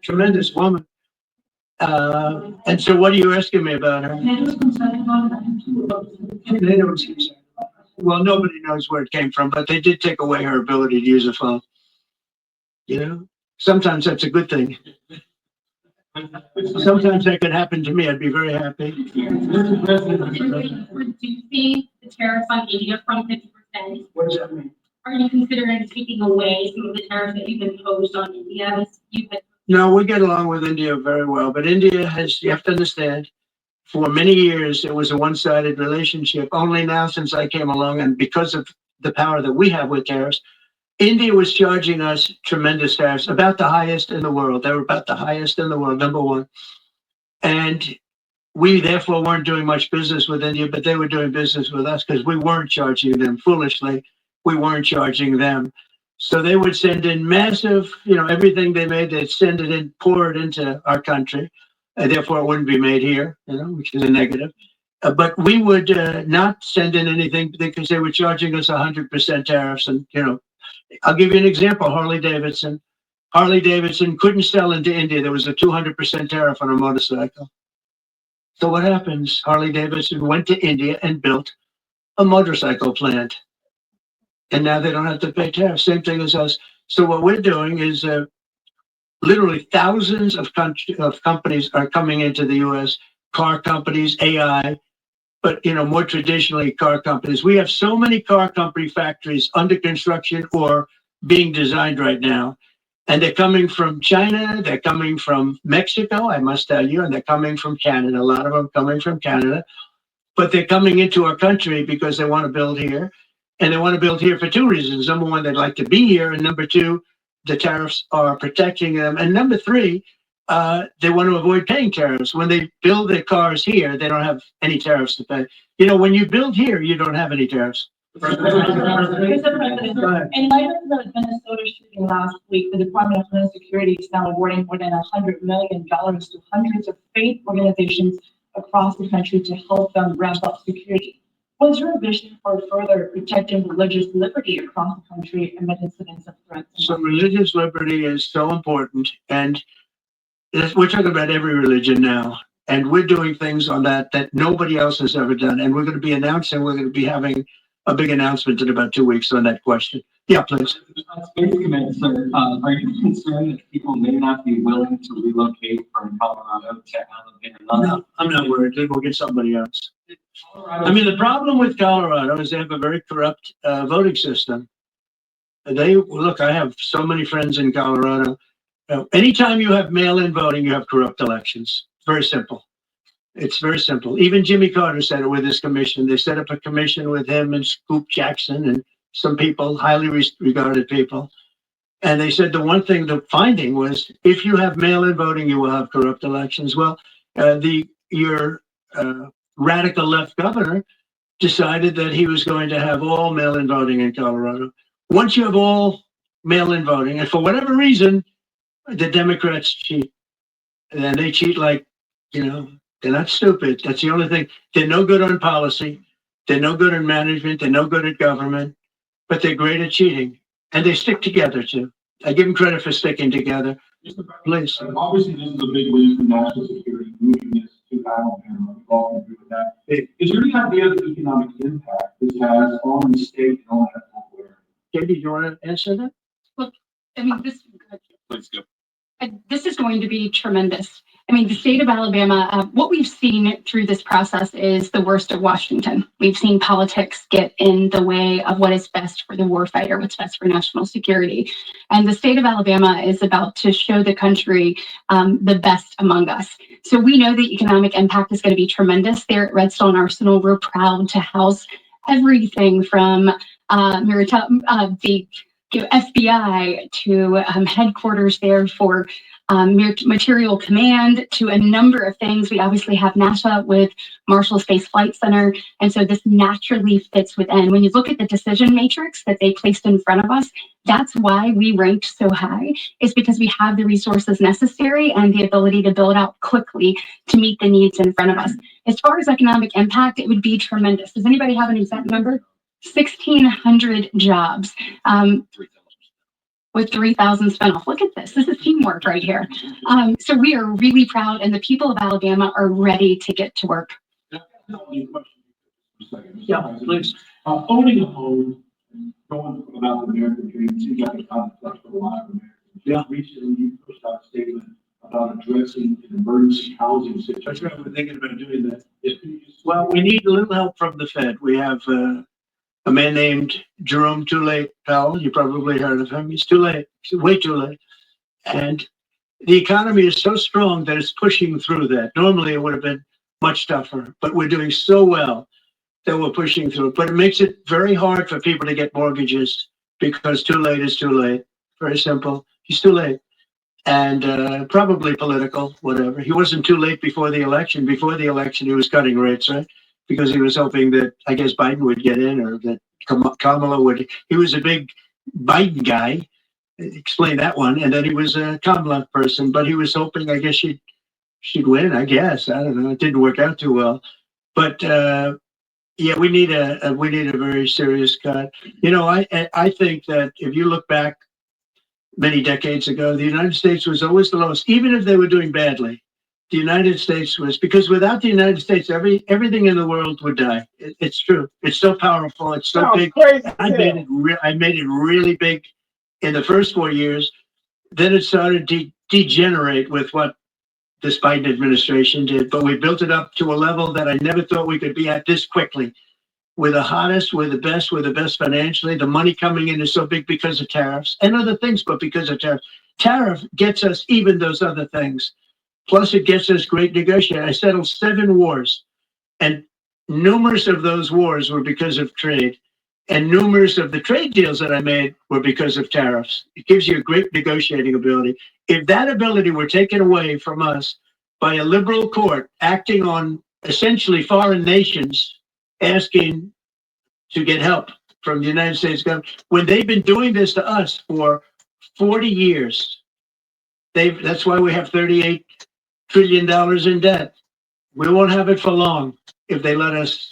tremendous woman. And so what are you asking me about her? NATO's concerned about that. NATO is concerned. Well, nobody knows where it came from, but they did take away her ability to use a phone. Sometimes that's a good thing. Sometimes that could happen to me. I'd be very happy. Reducing the tariffs on India from 50%. What does that mean? Are you considering taking away some of the tariffs that you've imposed on India? No, we get along with India very well, but India you have to understand, for many years, it was a one-sided relationship. Only now, since I came along, and because of the power that we have with tariffs, India was charging us tremendous tariffs, about the highest in the world. They were about the highest in the world, number one. And we therefore weren't doing much business with India, but they were doing business with us because we weren't charging them foolishly. We weren't charging them. So they would send in massive, everything they made, they'd send it in, pour it into our country. And therefore it wouldn't be made here, which is a negative. But we would not send in anything because they were charging us 100% tariffs. And, I'll give you an example, Harley Davidson. Harley Davidson couldn't sell into India. There was a 200% tariff on a motorcycle. So what happens? Harley Davidson went to India and built a motorcycle plant. And now they don't have to pay tariffs. Same thing as us. So what we're doing is literally thousands of companies are coming into the U.S. Car companies, AI, but more traditionally car companies. We have so many car company factories under construction or being designed right now. And they're coming from China, they're coming from Mexico, I must tell you, and they're coming from Canada. A lot of them coming from Canada, but they're coming into our country because they want to build here. And they want to build here for two reasons. Number one, they'd like to be here. And number two, the tariffs are protecting them. And number three, they want to avoid paying tariffs. When they build their cars here, they don't have any tariffs to pay. When you build here, you don't have any tariffs. Mr. President, in light of the Minnesota shooting last week, the Department of Homeland Security is now awarding more than $100 million to hundreds of faith organizations across the country to help them ramp up security. What's your vision for further protecting religious liberty across the country amid incidents of threats? So religious liberty is so important, and we're talking about every religion now, and we're doing things on that nobody else has ever done, and we're going to be having a big announcement in about 2 weeks on that question. Yeah, please. Space Command, sir, are you concerned that people may not be willing to relocate from Colorado to Alabama? No, I'm not worried. We'll get somebody else. The problem with Colorado is they have a very corrupt voting system. I have so many friends in Colorado. Anytime you have mail-in voting, you have corrupt elections. Very simple. It's very simple. Even Jimmy Carter said it with his commission. They set up a commission with him and Scoop Jackson and some people, highly regarded people. And they said the finding was, if you have mail-in voting, you will have corrupt elections. Well, your radical left governor decided that he was going to have all mail-in voting in Colorado. Once you have all mail-in voting, and for whatever reason, the Democrats cheat. And they cheat like, they're not stupid. That's the only thing. They're no good on policy. They're no good in management. They're no good at government, but they're great at cheating. And they stick together too. I give them credit for sticking together. Please. Obviously, this is a big win for national security, moving this to Alabama. We all agree with that. Is there any idea of the economic impact this has on the state and on that local area? Katie, do you want to answer that? Look, Please go. this is going to be tremendous. The state of Alabama, what we've seen through this process is the worst of Washington. We've seen politics get in the way of what is best for the warfighter, what's best for national security. And the state of Alabama is about to show the country the best among us. So we know the economic impact is going to be tremendous. There at Redstone Arsenal, we're proud to house everything from the FBI to headquarters there for material command, to a number of things. We obviously have NASA with Marshall Space Flight Center. And so this naturally fits within. When you look at the decision matrix that they placed in front of us, that's why we ranked so high, is because we have the resources necessary and the ability to build out quickly to meet the needs in front of us. As far as economic impact, it would be tremendous. Does anybody have an exact number? 1,600 jobs. With 3,000 spent off. Look at this. This is teamwork right here. So we are really proud, and the people of Alabama are ready to get to work. Yeah, please. Owning a home, going about the American dream, seems like a complex for a lot of Americans. Yeah. Recently, you pushed out a statement about addressing an emergency housing situation. That's right. We're thinking about doing that. Well, we need a little help from the Fed. We have a man named Jerome Too Late Powell. You probably heard of him. He's too late. He's way too late. And the economy is so strong that it's pushing through that. Normally it would have been much tougher, but we're doing so well that we're pushing through. But it makes it very hard for people to get mortgages because too late is too late. Very simple. He's too late. And probably political, whatever. He wasn't too late before the election. Before the election, he was cutting rates, right? Because he was hoping that, I guess, Biden would get in, or that Kamala would. He was a big Biden guy. Explain that one. And then he was a Kamala person, but he was hoping, I guess, she'd win, I guess. I don't know. It didn't work out too well. But yeah, we need a very serious cut. I think that if you look back many decades ago, the United States was always the lowest, even if they were doing badly. The United States was, because without the United States, everything in the world would die. It's true. It's so powerful. It's so big. I made it really big in the first 4 years. Then it started degenerate with what this Biden administration did, but we built it up to a level that I never thought we could be at this quickly. We're the hottest, we're the best financially. The money coming in is so big because of tariffs and other things, but because of tariffs. Tariff gets us even those other things. Plus it gets us great negotiating. I settled 7 wars, and numerous of those wars were because of trade. And numerous of the trade deals that I made were because of tariffs. It gives you a great negotiating ability. If that ability were taken away from us by a liberal court acting on essentially foreign nations asking to get help from the United States government, when they've been doing this to us for 40 years, that's why we have $38 trillion in debt. We won't have it for long if they let us.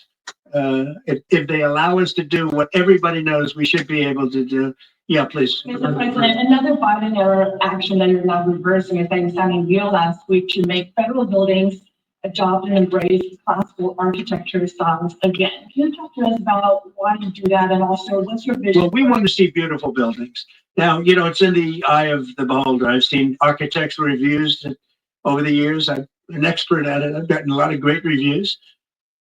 If they allow us to do what everybody knows we should be able to do. Yeah, please. Mr. President, another Biden era action that you're now reversing is that you signed a deal last week to make federal buildings adopt and embrace classical architecture styles again. Can you talk to us about why you do that, and also what's your vision? Well, we want to see beautiful buildings. Now, it's in the eye of the beholder. I've seen architects' reviews over the years. I'm an expert at it. I've gotten a lot of great reviews.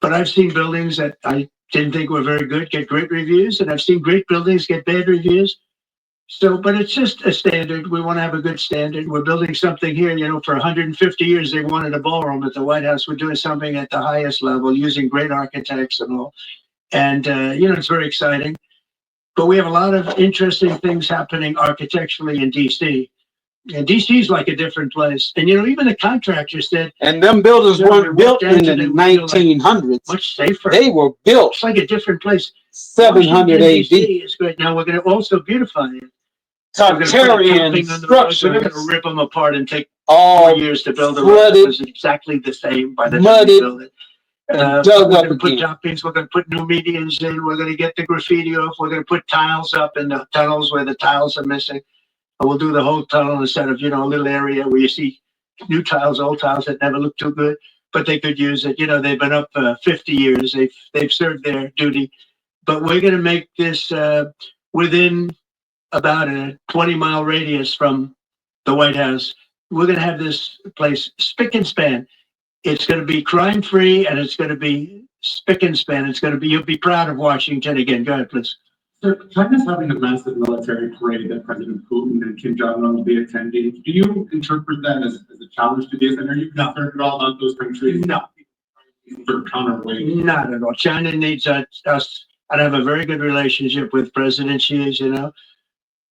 But I've seen buildings that I didn't think were very good get great reviews, and I've seen great buildings get bad reviews. So, but it's just a standard. We want to have a good standard. We're building something here, for 150 years, they wanted a ballroom at the White House. We're doing something at the highest level using great architects and all. And, it's very exciting. But we have a lot of interesting things happening architecturally in DC. And DC is like a different place. And, even the contractor said. And them buildings weren't built in the 1900s. Much safer. They were built. It's like a different place. 700 AD. DC is great. Now we're going to also beautify it. Tartarian structure. We're going to rip them apart and take all 4 years to build them. flooded, It was exactly the same by the time we build it. We're going to put toppings. We're going to put new medians in. We're going to get the graffiti off. We're going to put tiles up in the tunnels where the tiles are missing. And we'll do the whole tunnel instead of, a little area where you see new tiles, old tiles that never look too good, but they could use it. They've been up 50 years. They've served their duty. But we're going to make this within about a 20-mile radius from the White House. We're going to have this place spick and span. It's going to be crime-free, and it's going to be spick and span. You'll be proud of Washington again. Go ahead, please. So China's having a massive military parade that President Putin and Kim Jong-un will be attending. Do you interpret that as a challenge to this? And are you concerned at all about those countries? No. Sort of counterweight? Not at all. China needs us. I have a very good relationship with President Xi, as you know,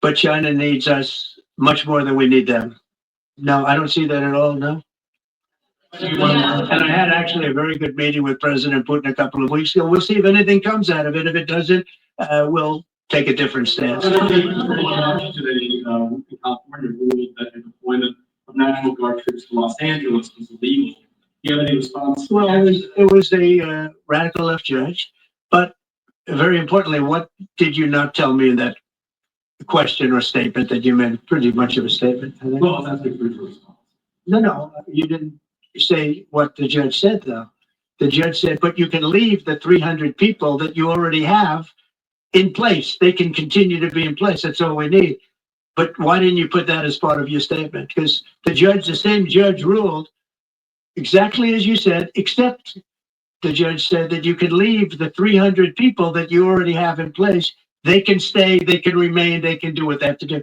but China needs us much more than we need them. No, I don't see that at all, no. And I had actually a very good meeting with President Putin a couple of weeks ago. We'll see if anything comes out of it. If it doesn't, we'll take a different stance. Today, in California ruled that the deployment of National Guard troops to Los Angeles was illegal. Do you have any response? Well, it was a radical left judge, but very importantly, what did you not tell me in that question or statement that you made? Pretty much of a statement. Well, that's a good response. No, you didn't say what the judge said, though. The judge said, but you can leave the 300 people that you already have in place. They can continue to be in place. That's all we need. But why didn't you put that as part of your statement? Because the same judge ruled exactly as you said, except the judge said that you could leave the 300 people that you already have in place. They can stay, they can remain, they can do what they have to do.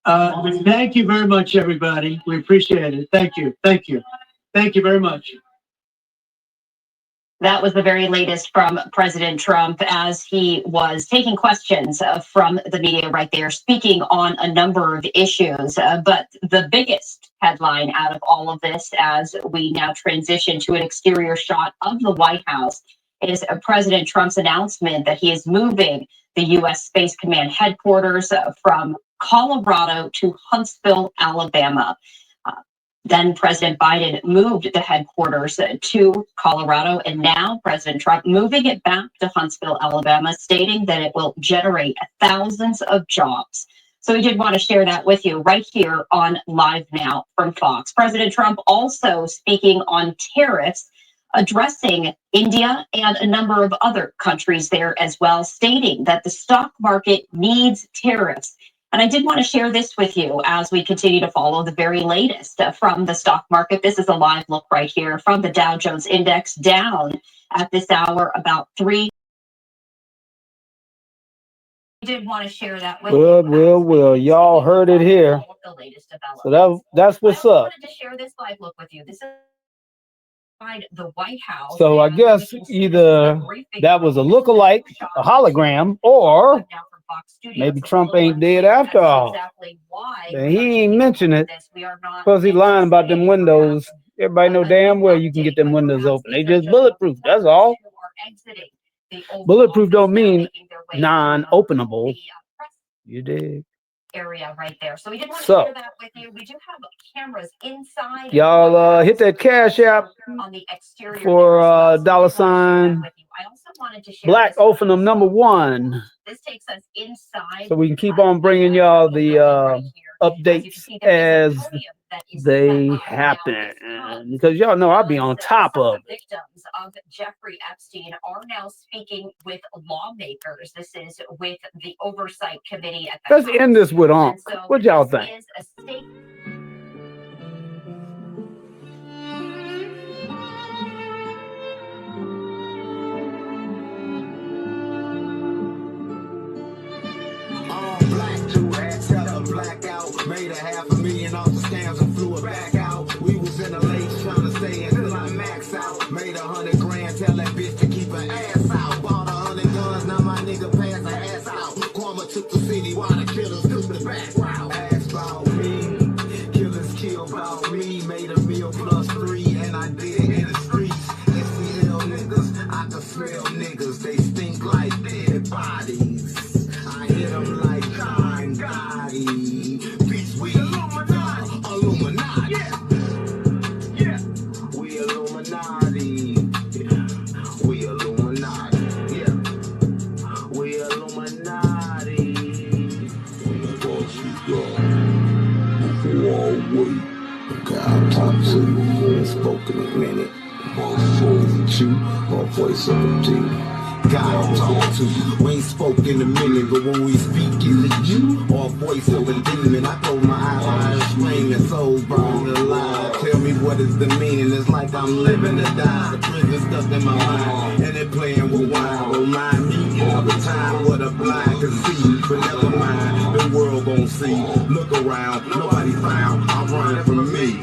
Thank you very much, everybody. We appreciate it. Thank you. Thank you. Thank you very much. That was the very latest from President Trump as he was taking questions from the media right there, speaking on a number of issues. But the biggest headline out of all of this, as we now transition to an exterior shot of the White House, is President Trump's announcement that he is moving the U.S. Space Command headquarters from Colorado to Huntsville, Alabama. Then President Biden moved the headquarters to Colorado, and now President Trump moving it back to Huntsville, Alabama, stating that it will generate thousands of jobs. So we did want to share that with you right here on Live Now from Fox. President Trump also speaking on tariffs, addressing India and a number of other countries there as well, stating that the stock market needs tariffs. And I did want to share this with you as we continue to follow the very latest from the stock market. This is a live look right here from the Dow Jones Index, down at this hour about 3. I did want to share that with you. Well, y'all heard it here. The latest So that's what's I up. wanted to share this live look with you. This is the White House. So I guess either that was a lookalike, a hologram, or maybe Trump ain't dead after all. And he ain't mentioned it because he's lying about them windows. Everybody know damn well you can get them windows open. They just bulletproof. That's all. Bulletproof don't mean non-openable. You dig? Area right there. So we did want to share that with you. We do have cameras inside. Y'all hit that Cash App on the exterior for $sign Black Ophenum #1. This takes us inside. So we can keep on bringing y'all the updates as they happen, because y'all know I'll be on top of it. Victims of Jeffrey Epstein are now speaking with lawmakers. This is with the Oversight Committee at the Let's House. end this with Unc. What y'all think? Is a state made $500,000 off the scams and flew it back out. We was in the lake trying to stay until I max out. Made $100 grand, tell that bitch to keep her ass out. Bought 100 guns, now my nigga pass her ass out. Kwame took the city while the killers took the back route. Ask about me, killers kill about me. Made a meal +3 and I did it in the streets. SCL niggas, I can smell niggas. They stink like dead bodies. I hit them like John Gotti. Spoken in a minute. Is it you or voice of a demon? God talk to you. We ain't spoken in a minute, but when we speak, is it you or voice of a demon? I told my eyes flaming, souls burning alive. Tell me what is the meaning? It's like I'm living or die. The prison stuck in my mind, and it playing with wine. Remind me all the time what a blind can see, but never mind. The world gon' see. Look around, nobody found. I'm running from me.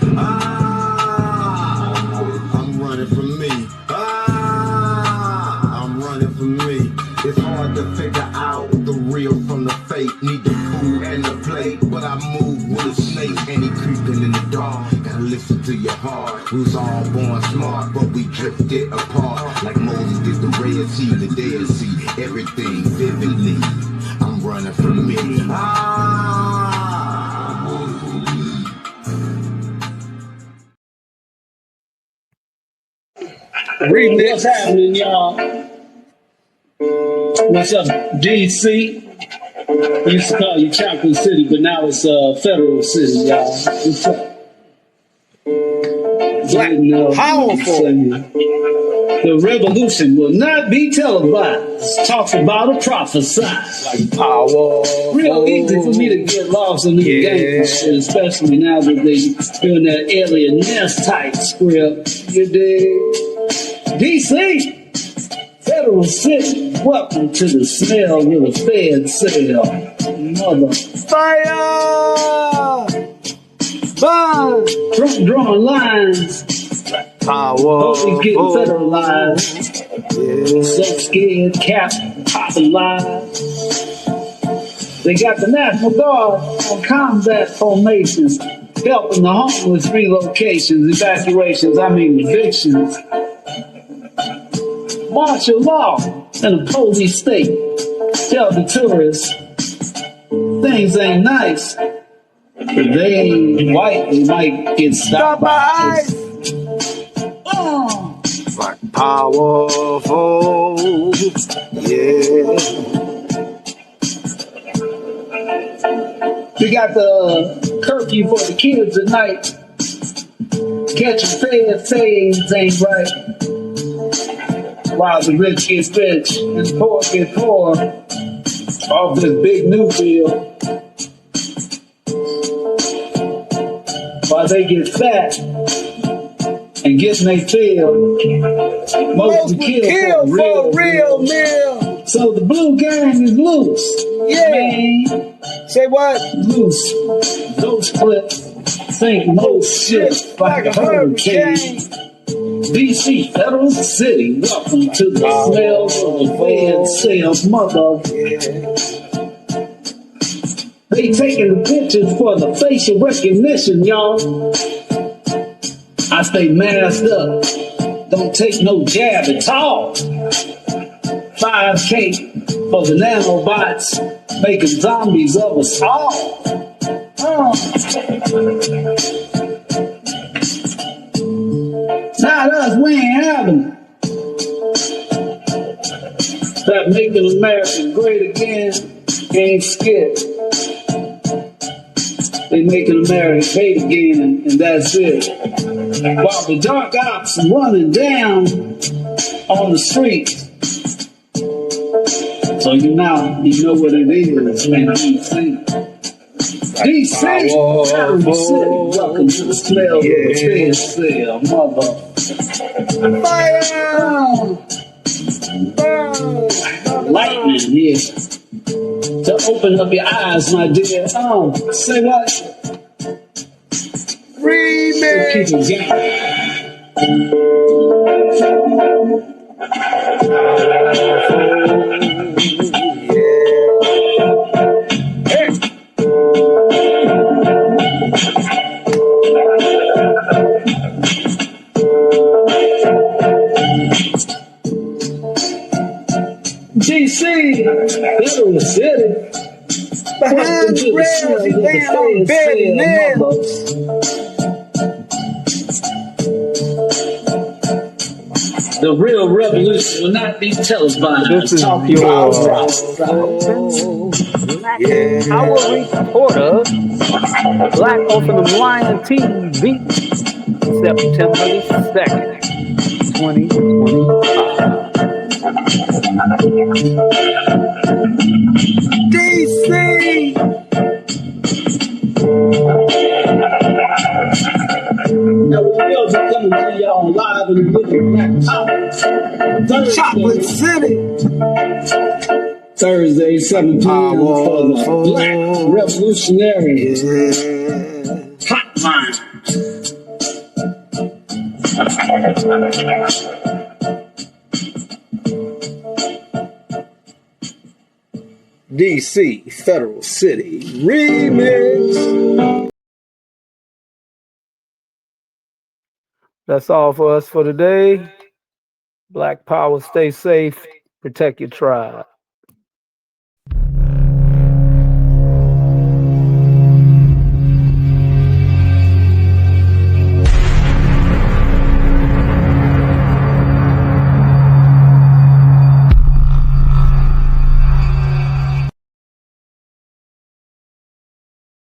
I'm running from me. I'm running from me. It's hard to figure out the real from the fake. Need the food and the plate, but I move with a snake and he creeping in the dark. Gotta listen to your heart. We was all born smart, but we drifted apart. Like Moses did the Red Sea, the Dead Sea, everything vividly. I'm running from me. What's happening, y'all? What's up, DC? We used to call you Chocolate City, but now it's Federal City, y'all. What's up? Black, powerful. The revolution will not be televised. Talks about a prophesy. Like power. Real easy for me to get lost in the game, especially now that they doing that alien nest type script. You dig? DC, Federal City, welcome to the smell where the feds sell. Mother. Fire! Burn! Trump drawing lines. Power. Hope he's getting federalized. Yeah. So scared, cap, popping lies. They got the National Guard on combat formations, helping the homeless relocations, evacuations, evictions. Martial law in a police state. Tell the tourists things ain't nice. If they ain't white, they might get stopped by ICE. Like powerful. Yeah. We got the curfew for the kids at night. Catching feds ain't right. While the rich get rich and the poor get poor off this big new bill. while they get fat and getting they fill. Most kill for a real meal. So the blue gang is loose. Yeah. Man. Say what? Loose. Those clips sink most ships like a hurricane. DC Federal City, welcome to the smells of the fan sales, mother. They taking pictures for the facial recognition, y'all. I stay masked up, don't take no jab at all. 5K for the nanobots, making zombies of us all. Not us, we ain't having it. That making America great again ain't skip. They making America hate again, and that's it. While the dark ops running down on the streets. So you know what it is, man. DC, Federal City, welcome to the smell of the fair sale, mother. Fire! Lightning here. To open up your eyes, my dear. Say what? Remix! Keep it DC, Federal City. Behind the rails, he land on Betty Mills. The real revolution will not be televised. This is your Power reporter, Black Ocean Lion TV, September 2nd, 2025. DC! Now we will be coming to y'all live in the Black Power. Chocolate City. Thursday, 7 p.m. for the Black Revolutionary Hotline. DC Federal City Remix. That's all for us for today. Black Power, stay safe, protect your tribe.